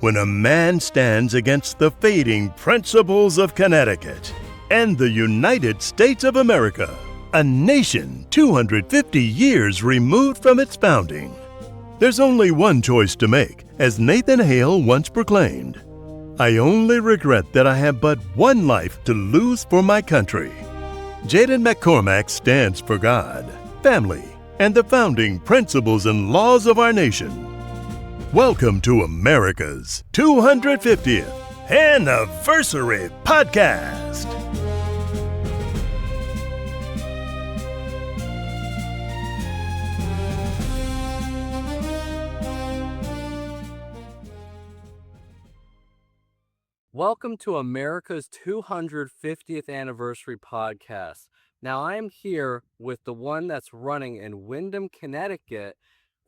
when a man stands against the fading principles of Connecticut and the United States of America, a nation 250 years removed from its founding. There's only one choice to make, as Nathan Hale once proclaimed, "I only regret that I have but one life to lose for my country." Jadon MacCormack stands for God, family, and the founding principles and laws of our nation. Welcome to America's 250th Anniversary Podcast. Welcome to America's 250th Anniversary Podcast. Now, I am here with the one that's running in Windham, Connecticut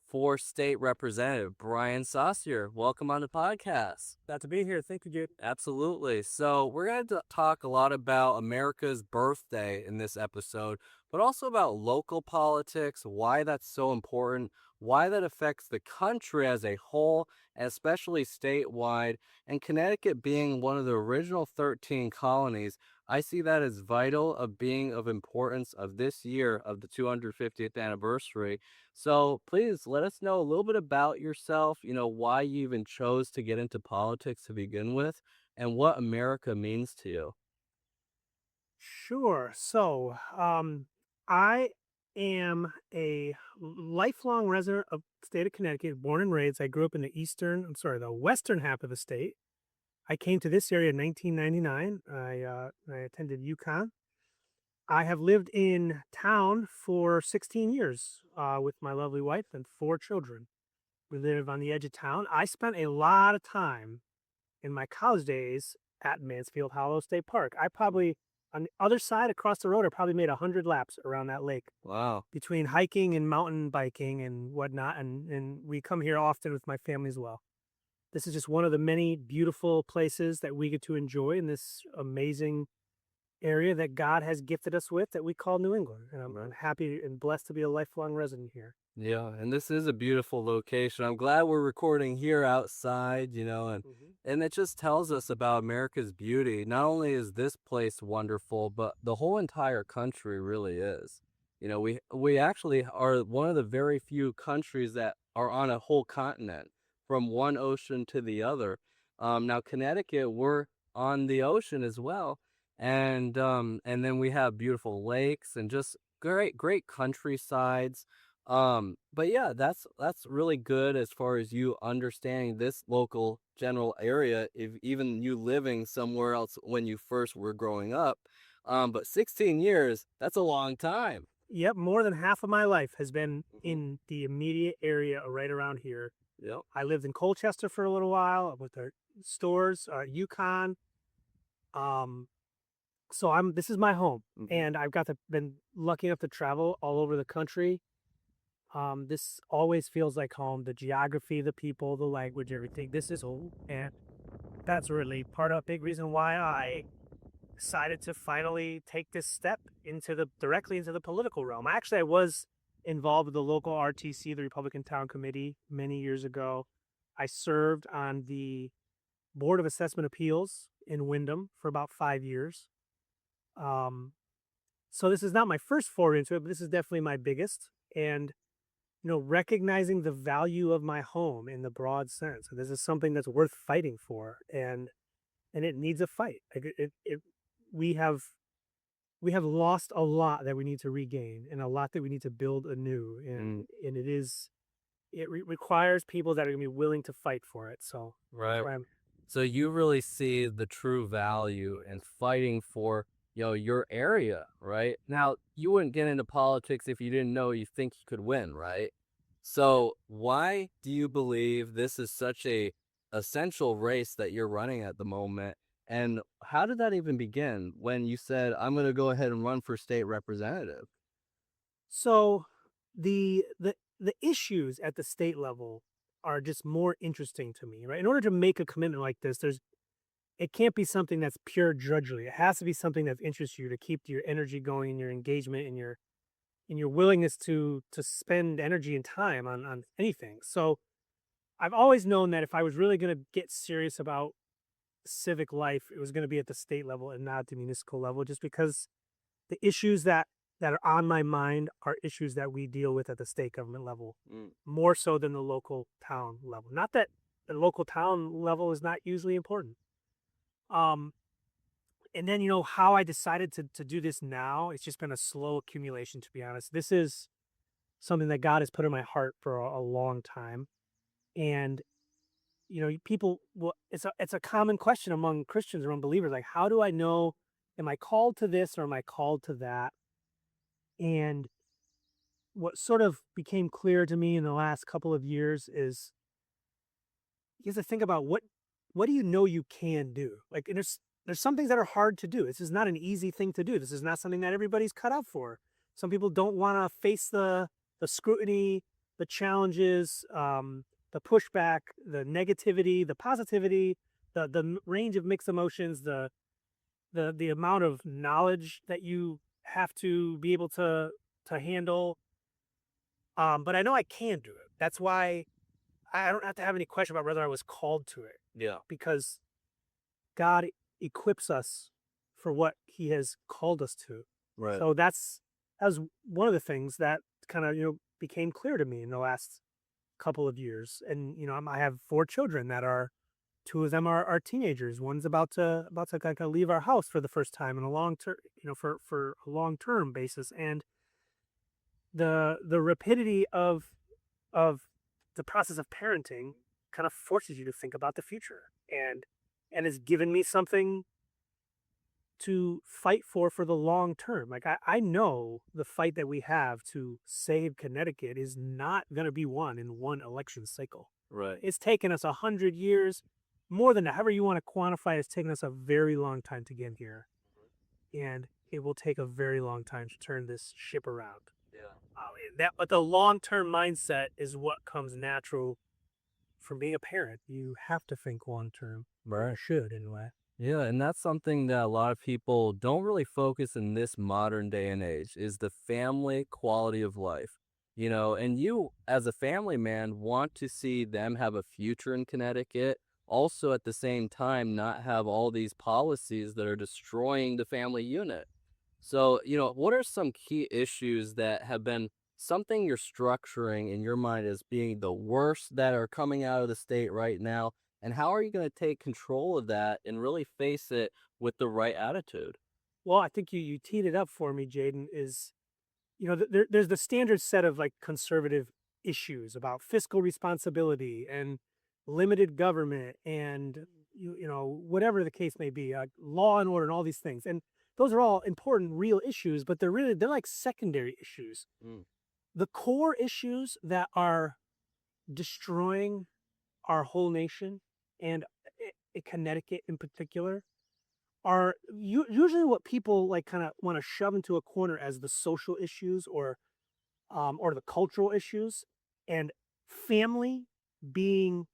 for State Representative, Brian Saucier. Welcome on the podcast. Glad to be here. Thank you, Jude. Absolutely. So we're going to talk a lot about America's birthday in this episode, but also about local politics, why that's so important, why that affects the country as a whole, especially statewide, and Connecticut being one of the original 13 colonies. I see that as vital of being of importance of this year of the 250th anniversary. So please let us know a little bit about yourself, why you even chose to get into politics to begin with, and what America means to you. Sure. So, I am a lifelong resident of the state of Connecticut, born and raised. I grew up in the western half of the state. I came to this area in 1999. I attended UConn. I have lived in town for 16 years with my lovely wife and 4 children. We live on the edge of town. I spent a lot of time in my college days at Mansfield Hollow State Park. On the other side across the road, I probably made 100 laps around that lake. Wow. Between hiking and mountain biking and whatnot. And we come here often with my family as well. This is just one of the many beautiful places that we get to enjoy in this amazing area that God has gifted us with that we call New England. And I'm happy and blessed to be a lifelong resident here. Yeah, and this is a beautiful location. I'm glad we're recording here outside, and it just tells us about America's beauty. Not only is this place wonderful, but the whole entire country really is. We actually are one of the very few countries that are on a whole continent, from one ocean to the other. Now Connecticut, we're on the ocean as well, and then we have beautiful lakes and just great countrysides. But yeah, that's really good as far as you understanding this local general area, if even you living somewhere else when you first were growing up. But 16 years, that's a long time. Yep, more than half of my life has been in the immediate area right around here. Yep. I lived in Colchester for a little while with their stores, UConn. So this is my home, and I've been lucky enough to travel all over the country. This always feels like home. The geography, the people, the language, everything. This is home, and that's really big reason why I decided to finally take this step directly into the political realm. I was involved with the local RTC, the Republican Town Committee, many years ago. I served on the Board of Assessment Appeals in Windham for about 5 years. So this is not my first foray into it, but this is definitely my biggest. And recognizing the value of my home in the broad sense. This is something that's worth fighting for, and it needs a fight. We have lost a lot that we need to regain, and a lot that we need to build anew. And it requires people that are going to be willing to fight for it. So right. So you really see the true value in fighting for your area, right? Now, you wouldn't get into politics if you didn't know you think you could win, right? So why do you believe this is such a essential race that you're running at the moment? And how did that even begin when you said, I'm going to go ahead and run for state representative? So the issues at the state level are just more interesting to me, right? In order to make a commitment like this, it can't be something that's pure drudgery. It has to be something that interests you to keep your energy going and your engagement and your willingness to spend energy and time on anything. So I've always known that if I was really going to get serious about civic life, it was going to be at the state level and not the municipal level, just because the issues that are on my mind are issues that we deal with at the state government level, more so than the local town level. Not that the local town level is not usually important. And then, how I decided to do this now, it's just been a slow accumulation, to be honest. This is something that God has put in my heart for a long time. And, people, well, it's a common question among Christians or unbelievers. Like, how do I know, am I called to this or am I called to that? And what sort of became clear to me in the last couple of years is you have to think about what do you know you can do? Like, and there's some things that are hard to do. This is not an easy thing to do. This is not something that everybody's cut out for. Some people don't want to face the scrutiny, the challenges, the pushback, the negativity, the positivity, the range of mixed emotions, the amount of knowledge that you have to be able to handle. But I know I can do it. That's why I don't have to have any question about whether I was called to it, Yeah. because God equips us for what He has called us to. Right. So that was one of the things that kind of became clear to me in the last couple of years. And I have 4 children that are, 2 of them are teenagers. One's about to kind of leave our house for the first time in a long term, for a long term basis. And the rapidity of the process of parenting kind of forces you to think about the future, and has given me something to fight for the long term. Like, I know the fight that we have to save Connecticut is not going to be won in one election cycle. Right. It's taken us 100 years, more than that. However you want to quantify it, it's taken us a very long time to get here. And it will take a very long time to turn this ship around. Yeah. But the long-term mindset is what comes natural from being a parent. You have to think long-term. Or you should, anyway. Yeah, and that's something that a lot of people don't really focus in this modern day and age, is the family quality of life. And you, as a family man, want to see them have a future in Connecticut, also at the same time not have all these policies that are destroying the family unit. So, what are some key issues that have been something you're structuring in your mind as being the worst that are coming out of the state right now? And how are you going to take control of that and really face it with the right attitude? Well, I think you teed it up for me, Jadon, is, there's the standard set of like conservative issues about fiscal responsibility and limited government and, whatever the case may be, law and order and all these things. And those are all important, real issues, but they're like secondary issues. The core issues that are destroying our whole nation, and Connecticut in particular, are usually what people like kind of want to shove into a corner as the social issues or the cultural issues, and family being,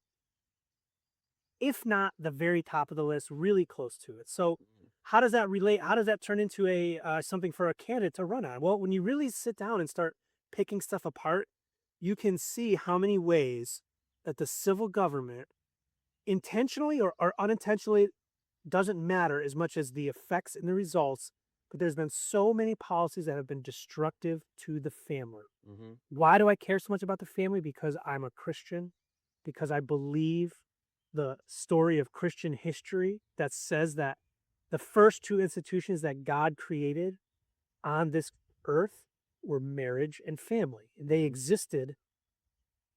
if not the very top of the list, really close to it. So how does that relate? How does that turn into a something for a candidate to run on? Well, when you really sit down and start picking stuff apart, you can see how many ways that the civil government, intentionally or unintentionally, doesn't matter as much as the effects and the results, but there's been so many policies that have been destructive to the family. Why do I care so much about the family? Because I'm a Christian, because I believe the story of Christian history that says that the first 2 institutions that God created on this earth were marriage and family. They existed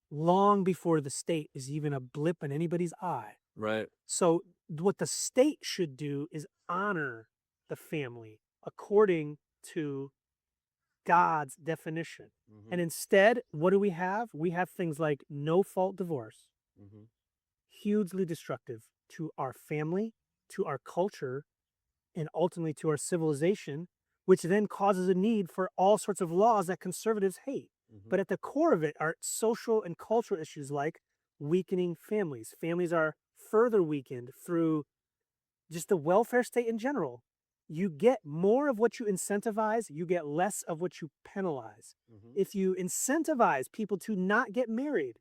long before the state is even a blip in anybody's eye. Right. So what the state should do is honor the family according to God's definition. And instead, what do we have? We have things like no-fault divorce, hugely destructive to our family, to our culture, and ultimately to our civilization, which then causes a need for all sorts of laws that conservatives hate. But at the core of it are social and cultural issues like weakening families. Families are further weakened through just the welfare state in general. You get more of what you incentivize, you get less of what you penalize. If you incentivize people to not get married,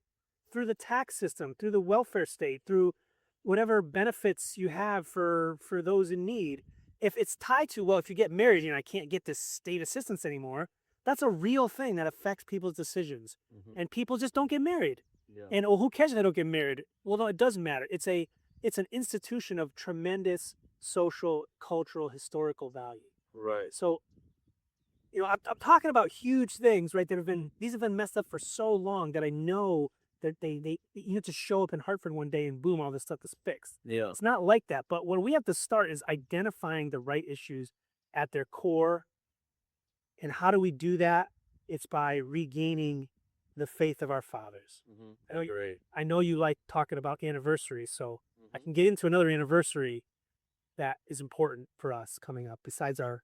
through the tax system, through the welfare state, through whatever benefits you have for those in need. If it's tied to, well, if you get married, I can't get this state assistance anymore. That's a real thing that affects people's decisions. And people just don't get married. Yeah. And who cares if they don't get married? Well, no, it doesn't matter. It's an institution of tremendous social, cultural, historical value. Right. So, I'm talking about huge things, right? These have been messed up for so long that I know that they to show up in Hartford one day and boom, all this stuff is fixed. Yeah. It's not like that. But what we have to start is identifying the right issues at their core. And how do we do that? It's by regaining the faith of our fathers. Great. I know you like talking about anniversaries, so I can get into another anniversary that is important for us coming up besides our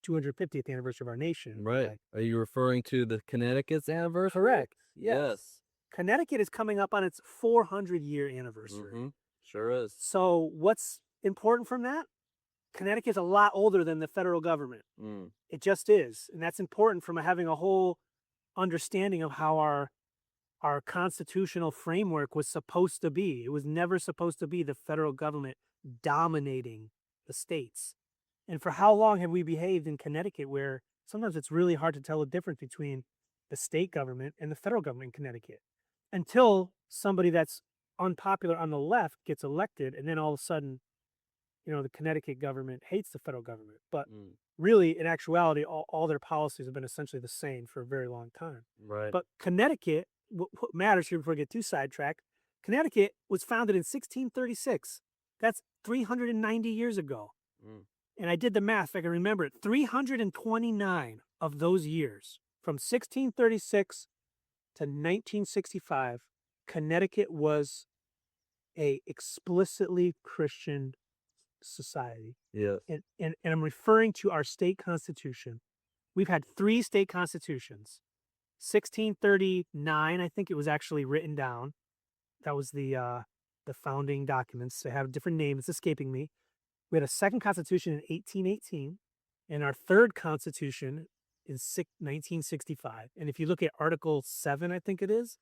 250th anniversary of our nation. Right. Are you referring to the Connecticut's anniversary? Correct. Yes. Connecticut is coming up on its 400-year anniversary. Sure is. So what's important from that? Connecticut's a lot older than the federal government. It just is. And that's important from having a whole understanding of how our constitutional framework was supposed to be. It was never supposed to be the federal government dominating the states. And for how long have we behaved in Connecticut where sometimes it's really hard to tell the difference between the state government and the federal government in Connecticut until somebody that's unpopular on the left gets elected, and then all of a sudden, the Connecticut government hates the federal government. But really, in actuality, all their policies have been essentially the same for a very long time. Right. But Connecticut, what matters here before I get too sidetracked, Connecticut was founded in 1636. That's 390 years ago. And I did the math, if I can remember it, 329 of those years, from 1636 to 1965, Connecticut was a explicitly Christian society. Yeah. And I'm referring to our state constitution. We've had 3 state constitutions. 1639, I think it was actually written down. That was the founding documents. They have different names. It's escaping me. We had a second constitution in 1818, and our third constitution in 1965. And if you look at Article 7, I think it is,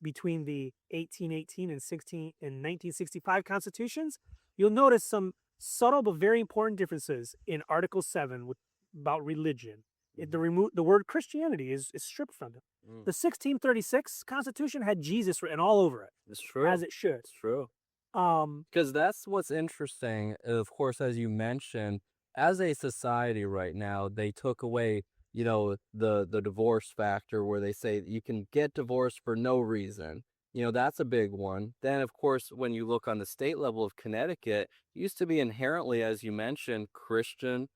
between the 1818 and 1965 constitutions, you'll notice some subtle but very important differences in Article 7 about religion. The word Christianity is stripped from it. The 1636 Constitution had Jesus written all over it. It's true. As it should. It's true. Because that's what's interesting. Of course, as you mentioned, as a society right now, they took away, the divorce factor where they say you can get divorced for no reason. That's a big one. Then, of course, when you look on the state level of Connecticut, it used to be inherently, as you mentioned, Christian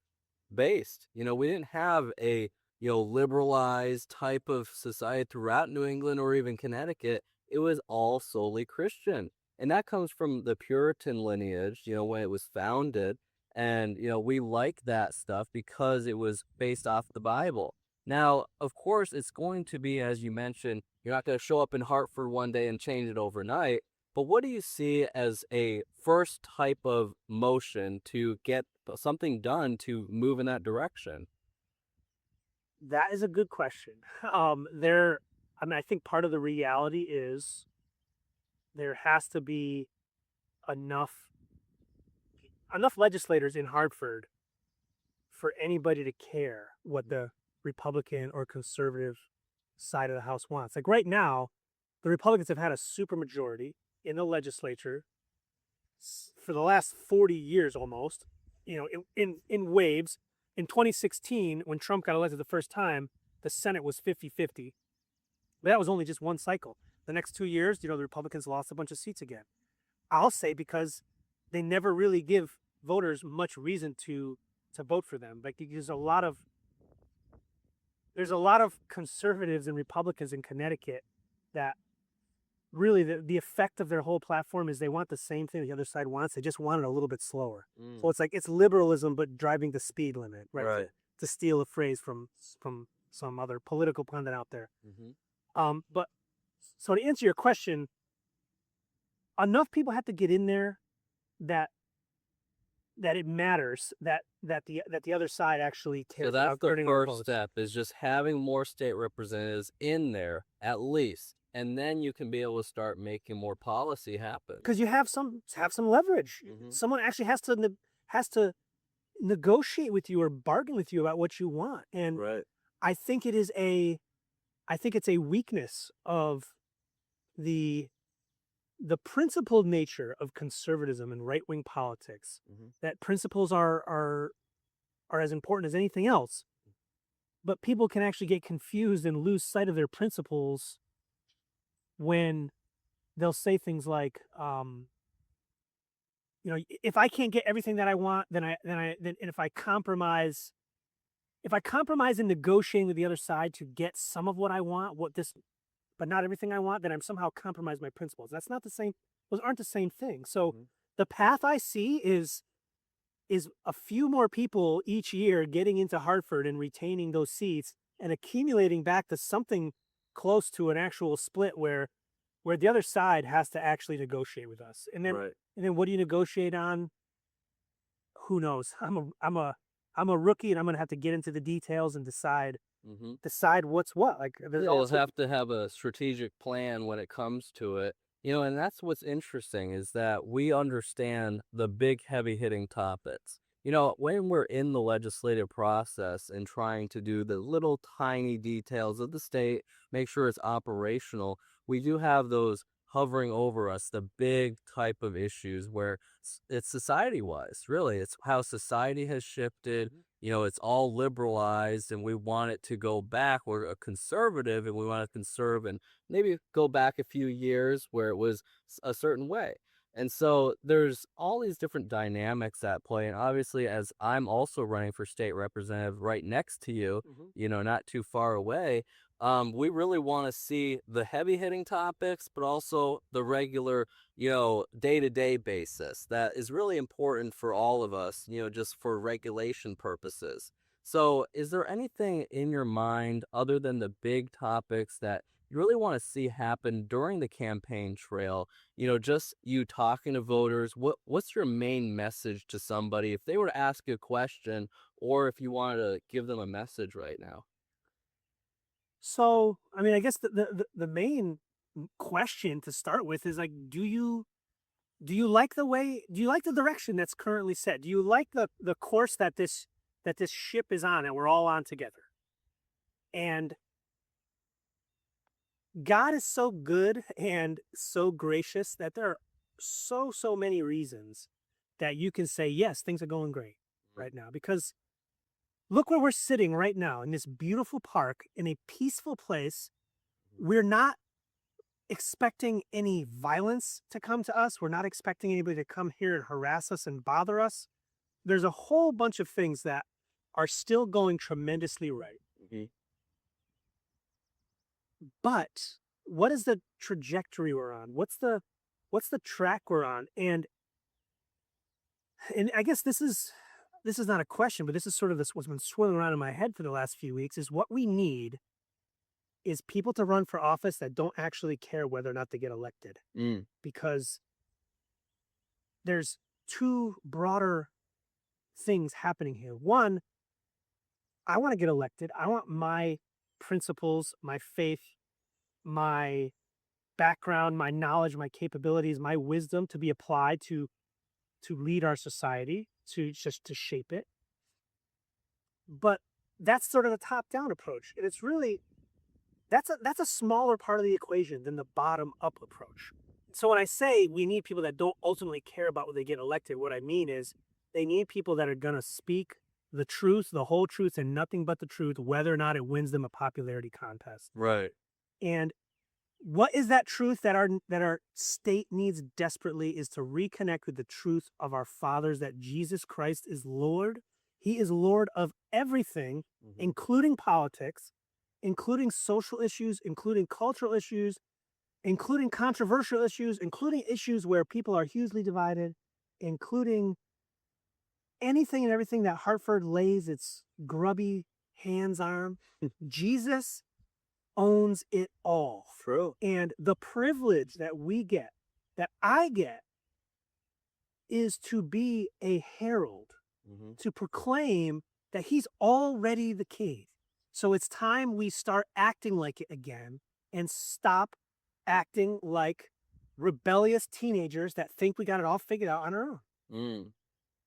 based. We didn't have a, liberalized type of society throughout New England or even Connecticut. It was all solely Christian. And that comes from the Puritan lineage, when it was founded. And, we like that stuff because it was based off the Bible. Now, of course, it's going to be, as you mentioned, you're not going to show up in Hartford one day and change it overnight. But what do you see as a first type of motion to get something done to move in that direction? That is a good question. I think part of the reality is there has to be enough legislators in Hartford for anybody to care what the Republican or conservative side of the House wants. Like right now, the Republicans have had a supermajority in the legislature for the last 40 years almost, in waves. In 2016, when Trump got elected the first time, the Senate was 50-50. But that was only just one cycle. The next 2 years, the Republicans lost a bunch of seats again. I'll say because they never really give voters much reason to vote for them. Like there's a lot of conservatives and Republicans in Connecticut that really the effect of their whole platform is they want the same thing the other side wants. They just want it a little bit slower. So it's like it's liberalism but driving the speed limit, right? To steal a phrase from some other political pundit out there. But so to answer your question, enough people have to get in there that that it matters that the other side actually cares So that's about the turning our first votes. step, is just having more state representatives in there at least, and then you can be able to start making more policy happen. Because you have some leverage. Mhm. Someone actually has to negotiate with you or bargain with you about what you want. And Right. I think it's a weakness of the principled nature of conservatism and right-wing politics, Mhm. that principles are as important as anything else. But people can actually get confused and lose sight of their principles when they'll say things like, if I can't get everything that I want, then if I compromise in negotiating with the other side to get some of what I want, but not everything I want, then I'm somehow compromised my principles. That's not the same. Those aren't the same thing. So Mhm. the path I see is a few more people each year getting into Hartford and retaining those seats and accumulating back to something close to an actual split where the other side has to actually negotiate with us. Right. And then what do you negotiate on? Who knows? I'm a rookie, and I'm gonna have to get into the details and decide Mhm. what's what. Like You'll have to have a strategic plan when it comes to it. And that's what's interesting, is that we understand the big heavy hitting topics. When we're in the legislative process and trying to do the little tiny details of the state, make sure it's operational, we do have those hovering over us, the big type of issues where it's society wise, really. It's how society has shifted. It's all liberalized, and we want it to go back. We're a conservative, and we want to conserve and maybe go back a few years where it was a certain way. And so there's all these different dynamics at play. And obviously, as I'm also running for state representative right next to you, Mhm. not too far away, we really want to see the heavy hitting topics, but also the regular, day-to-day basis that is really important for all of us, just for regulation purposes. So is there anything in your mind other than the big topics that you really want to see happen during the campaign trail? Just you talking to voters. What's your main message to somebody if they were to ask you a question, or if you wanted to give them a message right now? So, I mean, I guess the main question to start with is like, do you like the direction that's currently set? Do you like the course that this ship is on and we're all on together? And God is so good and so gracious that there are so many reasons that you can say, yes, things are going great right now. Because look where we're sitting right now in this beautiful park in a peaceful place. We're not expecting any violence to come to us. We're not expecting anybody to come here and harass us and bother us. There's a whole bunch of things that are still going tremendously right. Mhm. But what is the trajectory we're on? What's the track we're on? And I guess this is not a question, but this is sort of what's been swirling around in my head for the last few weeks, is what we need is people to run for office that don't actually care whether or not they get elected. Mm. Because there's two broader things happening here. One, I want to get elected. I want my principles, my faith, my background, my knowledge, my capabilities, my wisdom to be applied to lead our society, to shape it. But that's sort of the top-down approach. And it's really that's a smaller part of the equation than the bottom-up approach. So when I say we need people that don't ultimately care about when they get elected, what I mean is they need people that are going to speak the truth, the whole truth, and nothing but the truth, whether or not it wins them a popularity contest. Right. And what is that truth that our state needs desperately is to reconnect with the truth of our fathers, that Jesus Christ is Lord. He is Lord of everything, Mhm. including politics, including social issues, including cultural issues, including controversial issues, including issues where people are hugely divided, including anything and everything that Hartford lays its grubby hands on. Jesus owns it all. True. And the privilege that we get, that I get, is to be a herald, Mhm. to proclaim that he's already the king. So it's time we start acting like it again and stop acting like rebellious teenagers that think we got it all figured out on our own. Mm.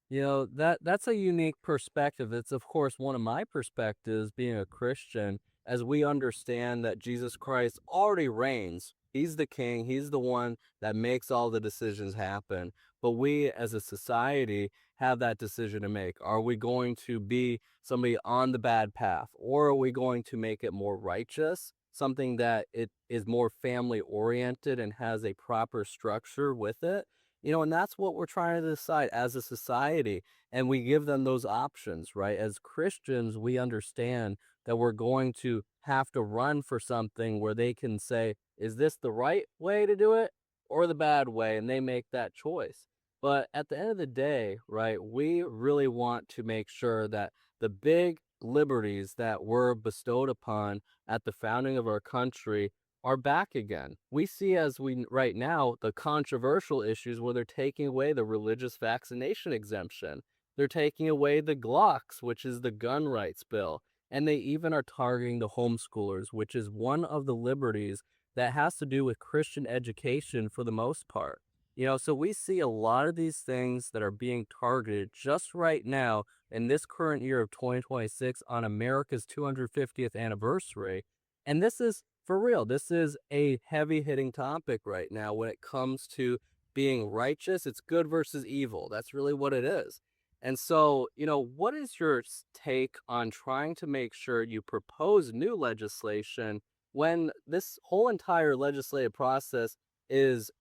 You know, that's a unique perspective. It's of course one of my perspectives being a Christian, as we understand that Jesus Christ already reigns. He's the king, he's the one that makes all the decisions happen. But we as a society have that decision to make. Are we going to be somebody on the bad path, or are we going to make it more righteous? Something that it is more family oriented and has a proper structure with it. You know, and that's what we're trying to decide as a society. And we give them those options, right? As Christians, we understand that we're going to have to run for something where they can say, is this the right way to do it or the bad way? And they make that choice. But at the end of the day, right, we really want to make sure that the big liberties that were bestowed upon at the founding of our country are back again. We see as we right now the controversial issues where they're taking away the religious vaccination exemption. They're taking away the Glocks, which is the gun rights bill, and they even are targeting the homeschoolers, which is one of the liberties that has to do with Christian education for the most part. You know, so we see a lot of these things that are being targeted just right now in this current year of 2026 on America's 250th anniversary. And this is for real. This is a heavy hitting topic right now when it comes to being righteous. It's good versus evil. That's really what it is. And so, you know, what is your take on trying to make sure you propose new legislation when this whole entire legislative process is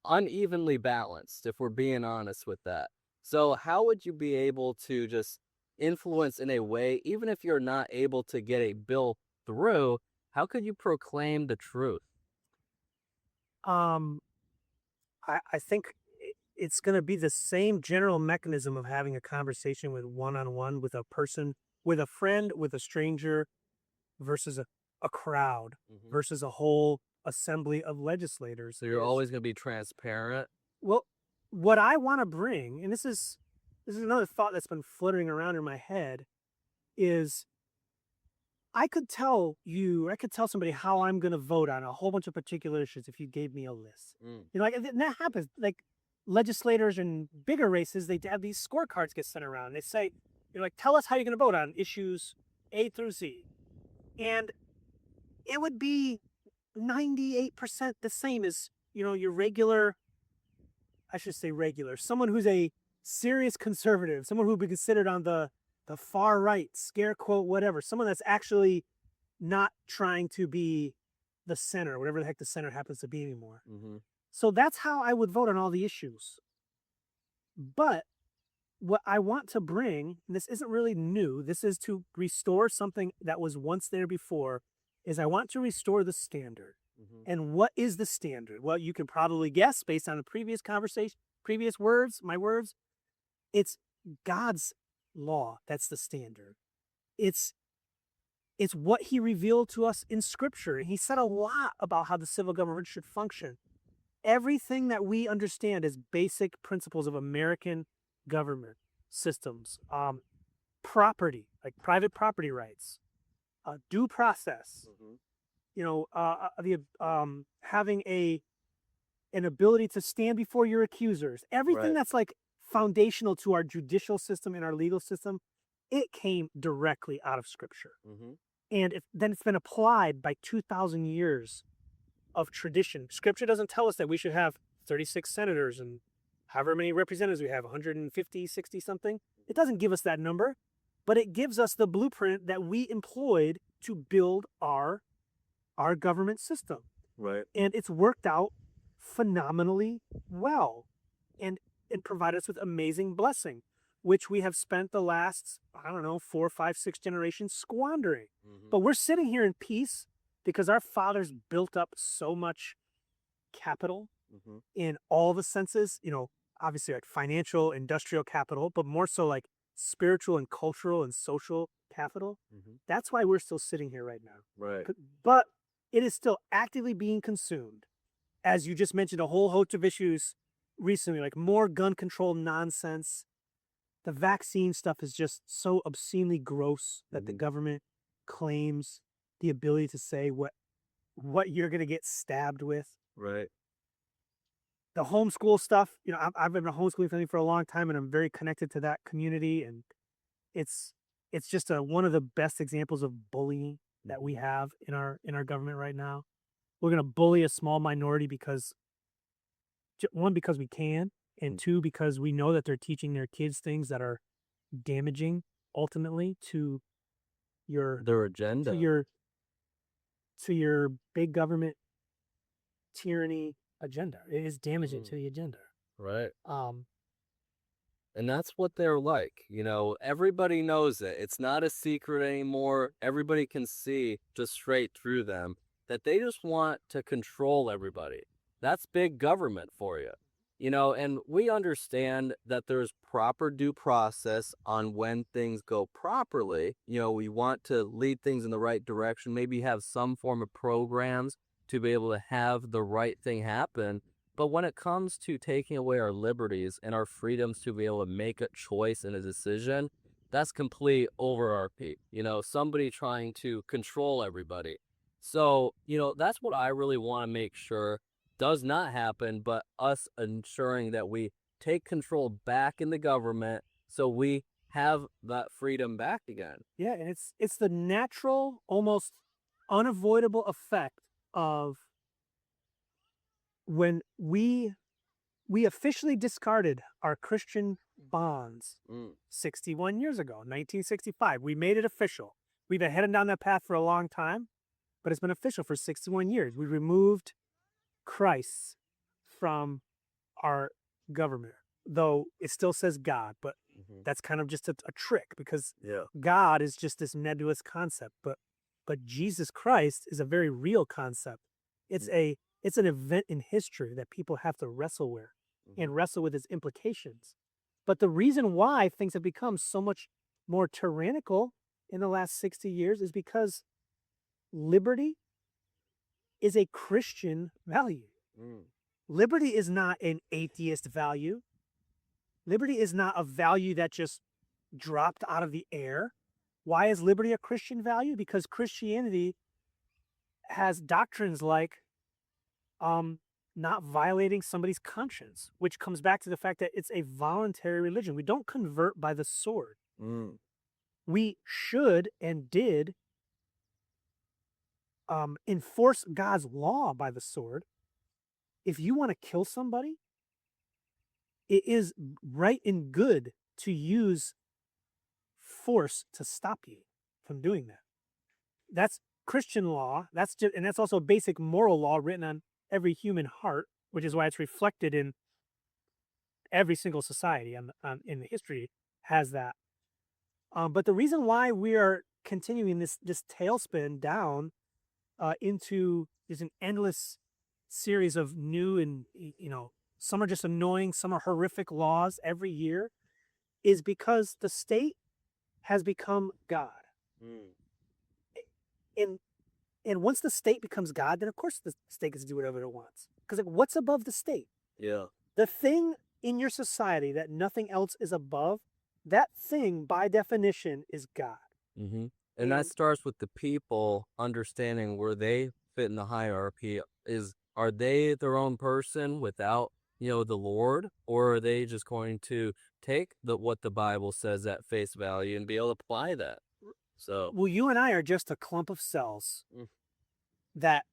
unevenly balanced, if we're being honest with that? So, how would you be able to just influence in a way, even if you're not able to get a bill through? How could you proclaim the truth? Um, I think it's going to be the same general mechanism of having a conversation with one-on-one with a person, with a friend, with a stranger versus a crowd Mhm. versus a whole assembly of legislators So you're is, always going to be transparent. well, what I want to bring, and this is another thought that's been fluttering around in my head, is I could tell you, I could tell somebody how I'm going to vote on a whole bunch of particular issues if you gave me a list. Mm. You know, like and that happens. Like legislators in bigger races, they have these scorecards get sent around. They say, you're like, tell us how you're going to vote on issues A through Z, and it would be 98% the same as your regular. I should say regular. Someone who's a serious conservative, someone who would be considered on the far right, scare quote, whatever. Someone that's actually not trying to be the center, whatever the heck the center happens to be anymore. Mm-hmm. So that's how I would vote on all the issues. But what I want to bring, and this isn't really new, this is to restore something that was once there before, is I want to restore the standard. Mm-hmm. And what is the standard? Well, you can probably guess based on the previous conversation, previous words, my words. It's God's law that's the standard. It's what he revealed to us in scripture. He said a lot about how the civil government should function. Everything that we understand as basic principles of American government systems, property, like private property rights, due process, having an ability to stand before your accusers, everything Right. that's like foundational to our judicial system and our legal system, it came directly out of scripture. Mm-hmm. And then it's been applied by 2,000 years of tradition. Scripture doesn't tell us that we should have 36 senators and however many representatives we have, 150, 60 something. It doesn't give us that number, but it gives us the blueprint that we employed to build our government system. Right. And it's worked out phenomenally well and provided us with amazing blessing, which we have spent the last, 4, 5, 6 generations squandering. Mm-hmm. But we're sitting here in peace because our fathers built up so much capital Mm-hmm. in all the senses, obviously like financial, industrial capital, but more so like spiritual and cultural and social capital. Mm-hmm. That's why we're still sitting here right now. Right. But it is still actively being consumed. As you just mentioned, a whole host of issues recently, like more gun control nonsense. The vaccine stuff is just so obscenely gross that the government claims the ability to say what you're going to get stabbed with. Right. The homeschool stuff, I've been a homeschooling family for a long time, and I'm very connected to that community, and it's just one of the best examples of bullying that we have in our government right now. We're going to bully a small minority because one, because we can, and two, because we know that they're teaching their kids things that are damaging ultimately to their agenda, to your big government tyranny agenda. It is damaging to the agenda. right? And that's what they're like. Everybody knows it. It's not a secret anymore. Everybody can see just straight through them that they just want to control everybody. That's big government for you. And we understand that there's proper due process on when things go properly. We want to lead things in the right direction, maybe have some form of programs to be able to have the right thing happen. But when it comes to taking away our liberties and our freedoms to be able to make a choice and a decision, that's complete overarchy. Somebody trying to control everybody. So, that's what I really want to make sure does not happen, but us ensuring that we take control back in the government so we have that freedom back again. Yeah, and it's the natural, almost unavoidable effect of when we officially discarded our Christian bonds 61 years ago, 1965. We made it official. We've been heading down that path for a long time, but it's been official for 61 years. We removed Christ from our government, though it still says God, but that's kind of just a trick, because God is just this nebulous concept, but Jesus Christ is a very real concept. It's an event in history that people have to wrestle with and wrestle with its implications. But the reason why things have become so much more tyrannical in the last 60 years is because liberty is a Christian value. Liberty is not an atheist value. Liberty is not a value that just dropped out of the air. Why is liberty a Christian value? Because Christianity has doctrines like not violating somebody's conscience, which comes back to the fact that it's a voluntary religion. We don't convert by the sword. We should and did enforce God's law by the sword. If you want to kill somebody, it is right and good to use force to stop you from doing that. That's Christian law. And that's also basic moral law written on every human heart, which is why it's reflected in every single society in the history has that. But the reason why we are continuing this tailspin down into just an endless series of new and, some are just annoying, some are horrific laws every year, is because the state has become God. And once the state becomes God, then of course the state gets to do whatever it wants. Because what's above the state? Yeah. The thing in your society that nothing else is above, that thing by definition is God. And that starts with the people understanding where they fit in the hierarchy. Are they their own person without, the Lord, or are they just going to take what the Bible says at face value and be able to apply that? So, well, you and I are just a clump of cells that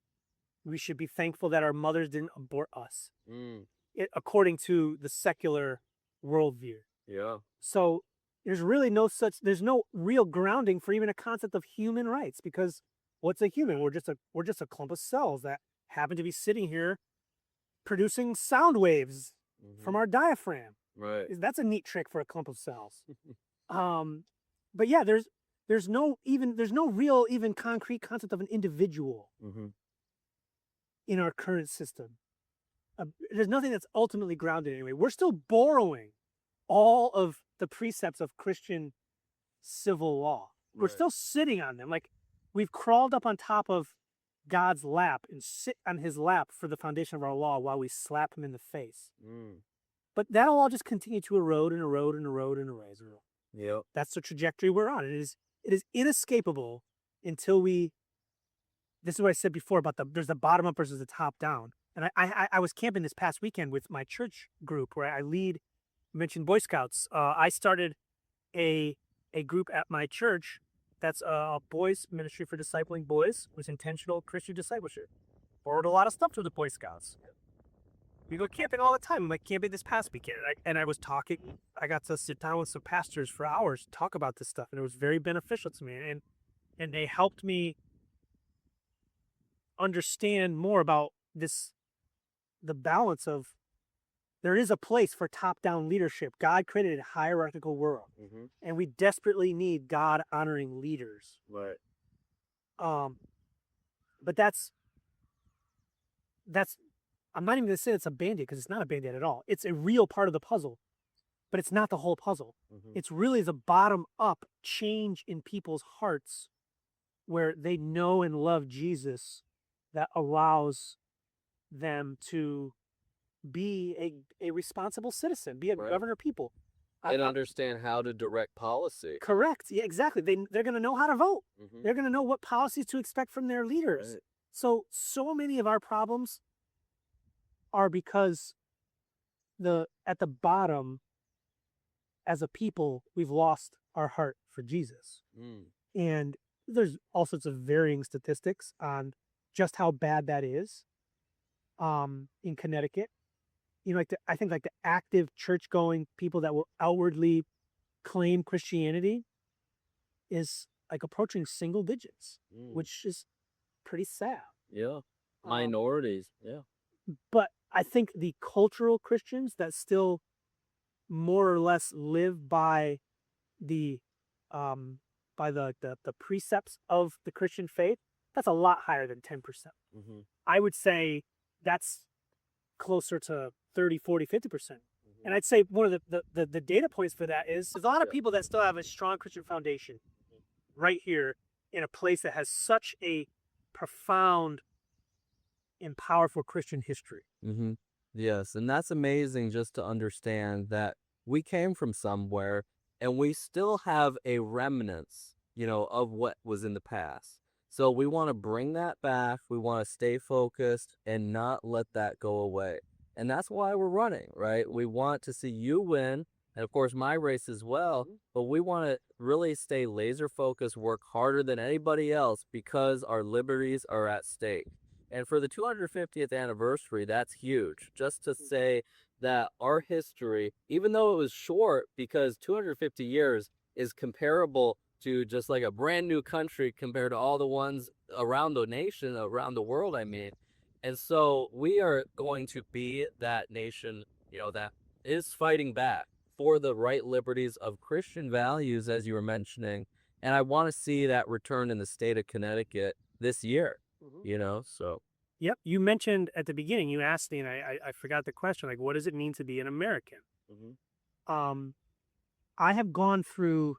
we should be thankful that our mothers didn't abort us, according to the secular worldview. Yeah. So there's no real grounding for even a concept of human rights, because what's a human? We're just a clump of cells that happen to be sitting here producing sound waves from our diaphragm. Right. That's a neat trick for a clump of cells. But yeah, there's no real even concrete concept of an individual in our current system. There's nothing that's ultimately grounded anyway. We're still borrowing all of the precepts of Christian civil law. We're still sitting on them. Like, we've crawled up on top of God's lap and sit on his lap for the foundation of our law while we slap him in the face. But that'll all just continue to erode and erode and erode and erode. Yep. That's the trajectory we're on. It is inescapable until we. This is what I said before about there's the bottom up versus the top down. And I was camping this past weekend with my church group where I lead. Mentioned Boy Scouts. I started a group at my church that's a boys ministry for discipling boys with intentional Christian discipleship. Forward a lot of stuff to the Boy Scouts. We go camping all the time. I'm like camping this past weekend, and I was talking. I got to sit down with some pastors for hours, talk about this stuff, and it was very beneficial to me. And they helped me understand more about the balance of. There is a place for top-down leadership. God created a hierarchical world, and we desperately need God-honoring leaders. Right. But that's. I'm not even going to say it's a Band-Aid because it's not a Band-Aid at all. It's a real part of the puzzle, but it's not the whole puzzle. It's really the bottom-up change in people's hearts where they know and love Jesus that allows them to be a responsible citizen, be a governor of people. And understand how to direct policy. Correct. Yeah, exactly. They're going to know how to vote. They're going to know what policies to expect from their leaders. Right. So many of our problems are because at the bottom, as a people, we've lost our heart for Jesus. And there's all sorts of varying statistics on just how bad that is in Connecticut. You know, I think the active church-going people that will outwardly claim Christianity is like approaching single digits, which is pretty sad. Yeah. Minorities. Yeah. But I think the cultural Christians that still more or less live by the precepts of the Christian faith, that's a lot higher than 10%. I would say that's closer to 30, 40, 50%. And I'd say one of the data points for that is there's a lot of people that still have a strong Christian foundation right here in a place that has such a profound and powerful Christian history. Yes, and that's amazing just to understand that we came from somewhere and we still have a remnants, of what was in the past. So we want to bring that back. We want to stay focused and not let that go away. And that's why we're running, right? We want to see you win, and of course my race as well, but we want to really stay laser focused, work harder than anybody else because our liberties are at stake. And for the 250th anniversary, that's huge. Just to say that our history, even though it was short, because 250 years is comparable to just like a brand new country compared to all the ones around the nation, around the world, I mean. And so we are going to be that nation, that is fighting back for the right liberties of Christian values, as you were mentioning. And I want to see that return in the state of Connecticut this year, so. Yep. You mentioned at the beginning, you asked me, and I forgot the question, like, what does it mean to be an American? I have gone through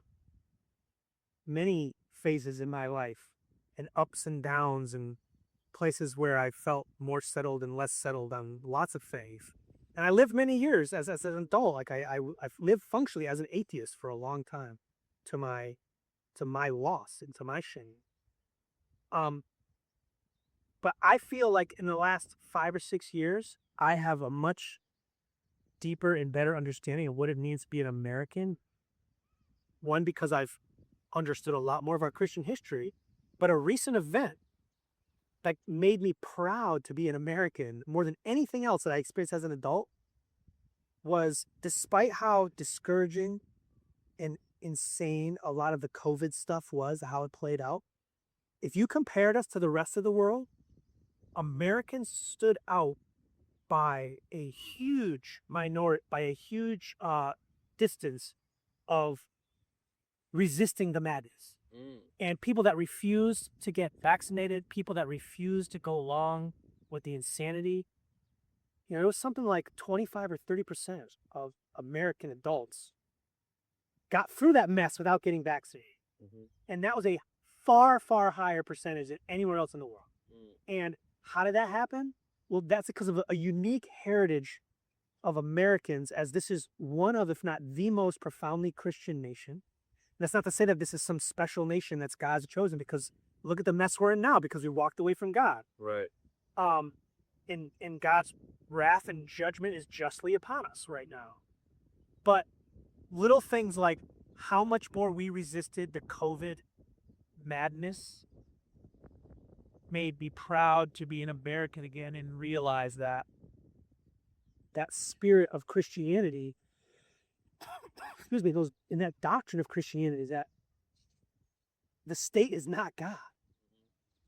many phases in my life and ups and downs and places where I felt more settled and less settled on lots of faith. And I lived many years as an adult. Like I've lived functionally as an atheist for a long time to my loss and to my shame. But I feel like in the last 5 or 6 years, I have a much deeper and better understanding of what it means to be an American. One, because I've understood a lot more of our Christian history, but a recent event that made me proud to be an American more than anything else that I experienced as an adult was, despite how discouraging and insane a lot of the COVID stuff was, how it played out, if you compared us to the rest of the world, Americans stood out by a huge distance of resisting the madness. And people that refused to get vaccinated, people that refused to go along with the insanity, it was something like 25 or 30% of American adults got through that mess without getting vaccinated. And that was a far, far higher percentage than anywhere else in the world. And how did that happen? Well, that's because of a unique heritage of Americans as this is one of, if not the most profoundly Christian nation. That's not to say that this is some special nation that's God's chosen, because look at the mess we're in now because we walked away from God. Right. And God's wrath and judgment is justly upon us right now. But little things like how much more we resisted the COVID madness made me proud to be an American again and realize that that spirit of Christianity, excuse me, those in that doctrine of Christianity is that the state is not God.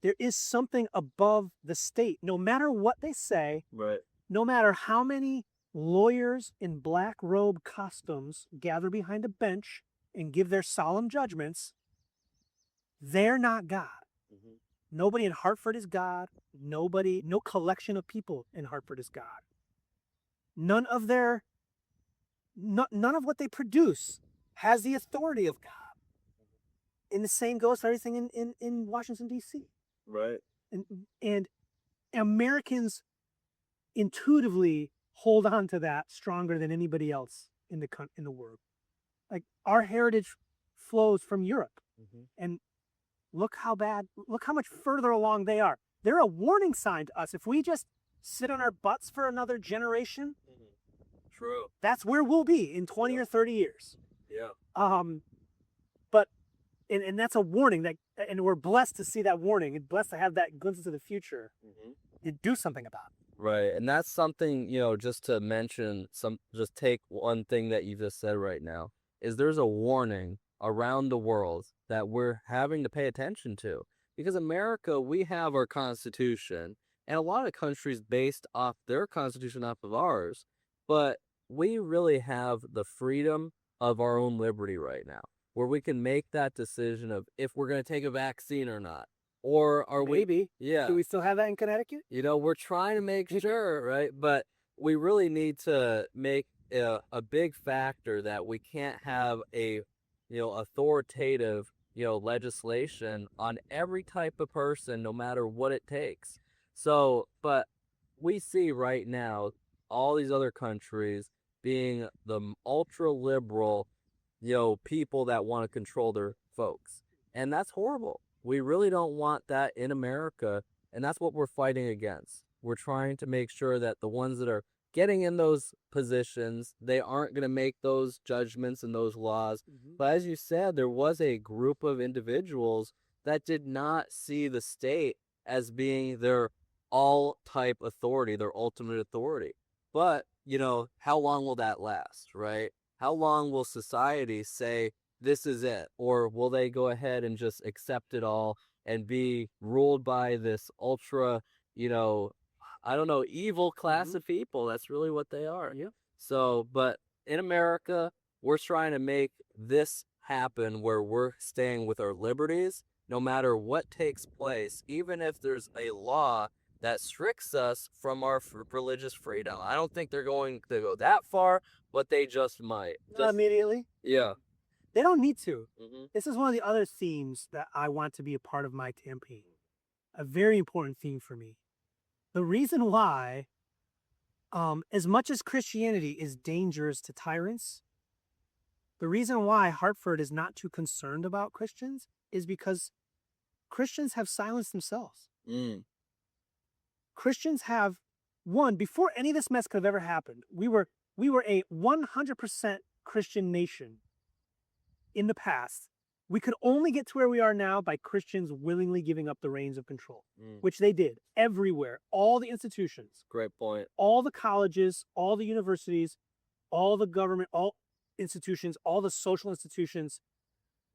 There is something above the state. No matter what they say, Right. no matter how many lawyers in black robe costumes gather behind a bench and give their solemn judgments, they're not God. Mm-hmm. Nobody in Hartford is God. No collection of people in Hartford is God. None of what they produce has the authority of God. And the same goes for everything in Washington, D.C. Right. And Americans intuitively hold on to that stronger than anybody else in the world. Like our heritage flows from Europe. Mm-hmm. And look how much further along they are. They're a warning sign to us. If we just sit on our butts for another generation, True. that's where we'll be in 20 or 30 years. Yeah. But and that's a warning and we're blessed to see that warning and blessed to have that glimpse into the future and do something about it. Right. And that's something, just to mention just take one thing that you just said right now is there's a warning around the world that we're having to pay attention to, because America, we have our Constitution, and a lot of countries based off their Constitution off of ours, but we really have the freedom of our own liberty right now, where we can make that decision of if we're going to take a vaccine or not. Or are Maybe. Yeah. Do we still have that in Connecticut? We're trying to make sure, right? But we really need to make a big factor that we can't have a, authoritative, legislation on every type of person, no matter what it takes. So, but we see right now all these other countries being the ultra liberal, people that want to control their folks. And that's horrible. We really don't want that in America, and that's what we're fighting against. We're trying to make sure that the ones that are getting in those positions, they aren't going to make those judgments and those laws. Mm-hmm. But as you said, there was a group of individuals that did not see the state as being their all-type authority, their ultimate authority. But, how long will that last, right? How long will society say, this is it? Or will they go ahead and just accept it all and be ruled by this ultra, evil class of people? That's really what they are. Yeah. So, but in America, we're trying to make this happen where we're staying with our liberties, no matter what takes place, even if there's a law that restricts us from our religious freedom. I don't think they're going to go that far, but they just might. Not immediately. Yeah. They don't need to. Mm-hmm. This is one of the other themes that I want to be a part of my campaign. A very important theme for me. The reason why, as much as Christianity is dangerous to tyrants, the reason why Hartford is not too concerned about Christians is because Christians have silenced themselves. Mm. Christians have, before any of this mess could have ever happened, we were a 100% Christian nation in the past. We could only get to where we are now by Christians willingly giving up the reins of control, which they did everywhere. All the institutions. Great point. All the colleges, all the universities, all the government, all institutions, all the social institutions.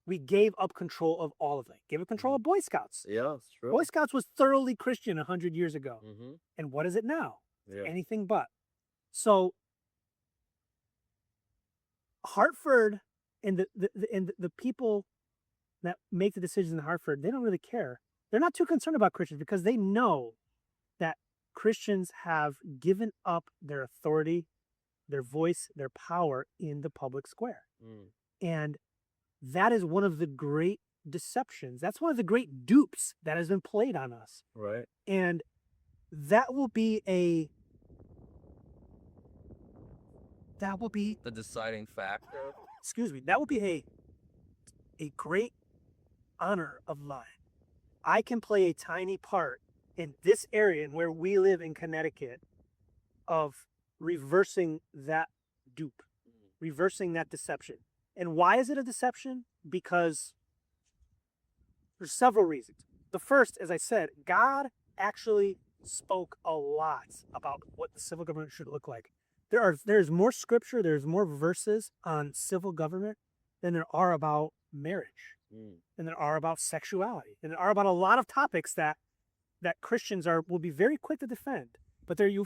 We gave up control of all of them. Gave up control of Boy Scouts. Yeah, it's true. Boy Scouts was thoroughly Christian 100 years ago. Mm-hmm. And what is it now? Yeah. Anything but. So Hartford and the people that make the decisions in Hartford, they don't really care. They're not too concerned about Christians because they know that Christians have given up their authority, their voice, their power in the public square. And that is one of the great deceptions. That's one of the great dupes that has been played on us. Right. And that will be that will be, the deciding factor. excuse me, that will be a great honor of mine. I can play a tiny part in this area and where we live in Connecticut of reversing that dupe, reversing that deception. And why is it a deception? Because there's several reasons. The first, as I said, God actually spoke a lot about what the civil government should look like. There's more scripture, there's more verses on civil government than there are about marriage, than there are about sexuality, and there are about a lot of topics that Christians will be very quick to defend. But there you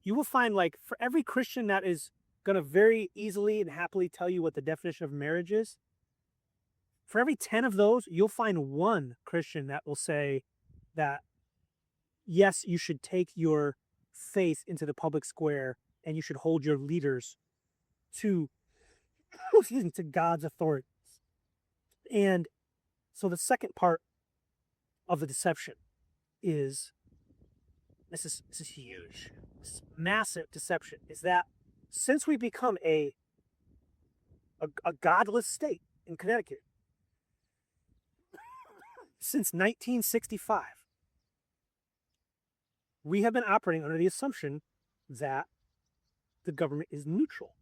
will find like for every Christian that is gonna very easily and happily tell you what the definition of marriage is, for every 10 of those, you'll find one Christian that will say that yes, you should take your faith into the public square and you should hold your leaders to, excuse me, to God's authorities. And so the second part of the deception is, this is huge, this massive deception, is that since we become a godless state in Connecticut, since 1965, we have been operating under the assumption that the government is neutral.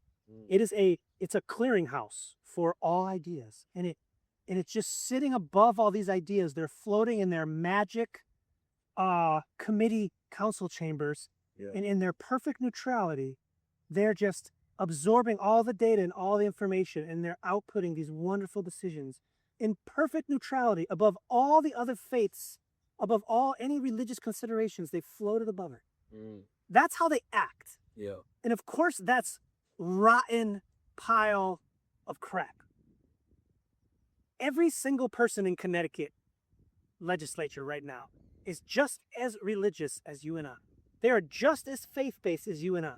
It's a clearinghouse for all ideas, and it's just sitting above all these ideas. They're floating in their magic committee council chambers, and in their perfect neutrality, they're just absorbing all the data and all the information, and they're outputting these wonderful decisions in perfect neutrality above all the other faiths, above all any religious considerations. They floated above it. That's how they act. Yeah. And of course, that's rotten pile of crap. Every single person in Connecticut legislature right now is just as religious as you and I. They are just as faith-based as you and I.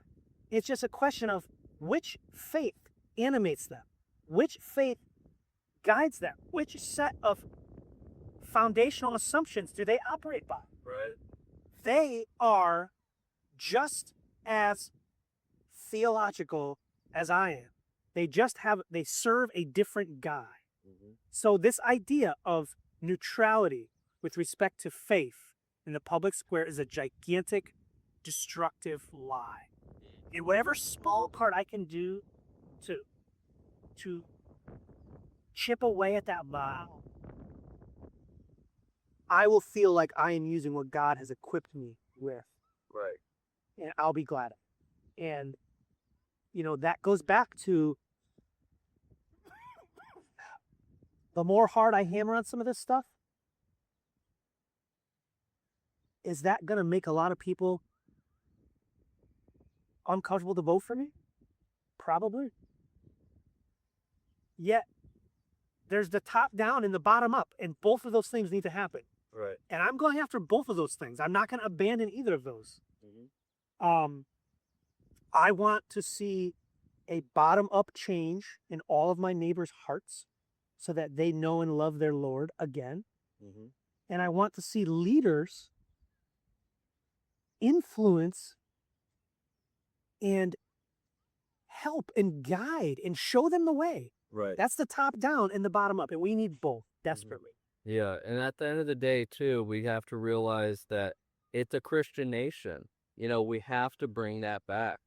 It's just a question of which faith animates them, which faith guides them, which set of foundational assumptions do they operate by. Right. They are just as theological as I am. They serve a different guy. So this idea of neutrality with respect to faith in the public square is a gigantic, destructive lie. And whatever small part I can do to chip away at that lie, I will feel like I am using what God has equipped me with. Right. And I'll be glad of it. And, that goes back to the more hard I hammer on some of this stuff, is that going to make a lot of people uncomfortable to vote for me? Probably. Yet, there's the top down and the bottom up, and both of those things need to happen. Right. And I'm going after both of those things. I'm not going to abandon either of those. I want to see a bottom-up change in all of my neighbors' hearts so that they know and love their Lord again. And I want to see leaders influence and help and guide and show them the way. Right. That's the top down and the bottom up, and we need both desperately. Yeah, and at the end of the day, too, we have to realize that it's a Christian nation. We have to bring that back.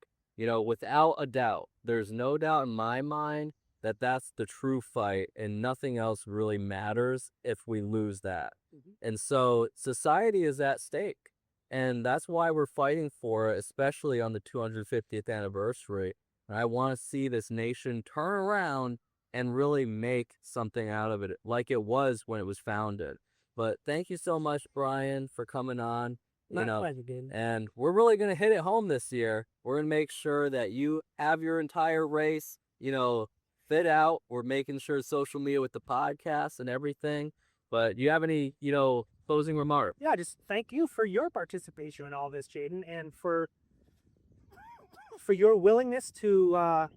Without a doubt, there's no doubt in my mind that that's the true fight, and nothing else really matters if we lose that. And so society is at stake, and that's why we're fighting for it, especially on the 250th anniversary. And I want to see this nation turn around and really make something out of it like it was when it was founded. But thank you so much, Brian, for coming on. And we're really going to hit it home this year. We're going to make sure that you have your entire race, fit out. We're making sure social media with the podcast and everything. But do you have any, closing remarks? Yeah, just thank you for your participation in all this, Jadon, and for your willingness to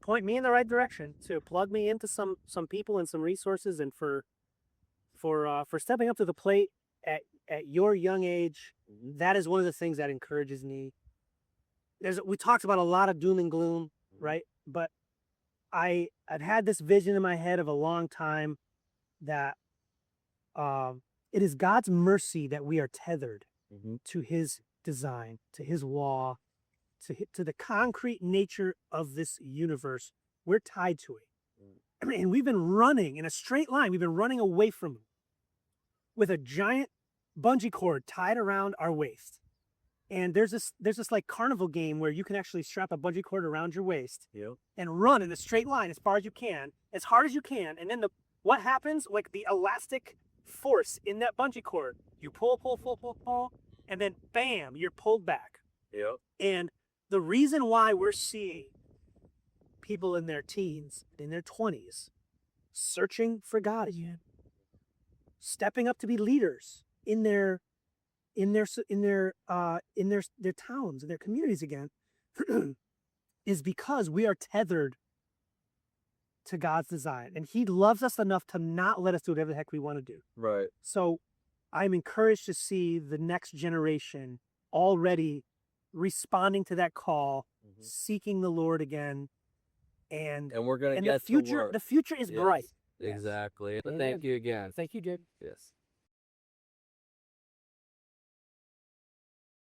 point me in the right direction, to plug me into some people and some resources, and for stepping up to the plate at your young age. That is one of the things that encourages me. we talked about a lot of doom and gloom, right? But I'd had this vision in my head of a long time that it is God's mercy that we are tethered to his design, to his law, to the concrete nature of this universe. We're tied to it. And we've been running in a straight line. We've been running away from him with a giant bungee cord tied around our waist. And there's this like carnival game where you can actually strap a bungee cord around your waist and run in a straight line as far as you can, as hard as you can. And then what happens? Like the elastic force in that bungee cord, you pull, and then bam, you're pulled back. Yep. And the reason why we're seeing people in their teens, in their 20s, searching for God again, stepping up to be leaders in their towns, in their communities again, is because we are tethered to God's design, and he loves us enough to not let us do whatever the heck we want to do. Right. So I'm encouraged to see the next generation already responding to that call, seeking the Lord again, and we're gonna and get the future. to work. The future is bright. Exactly. But Amen. thank you again. Thank you, Jade. Yes.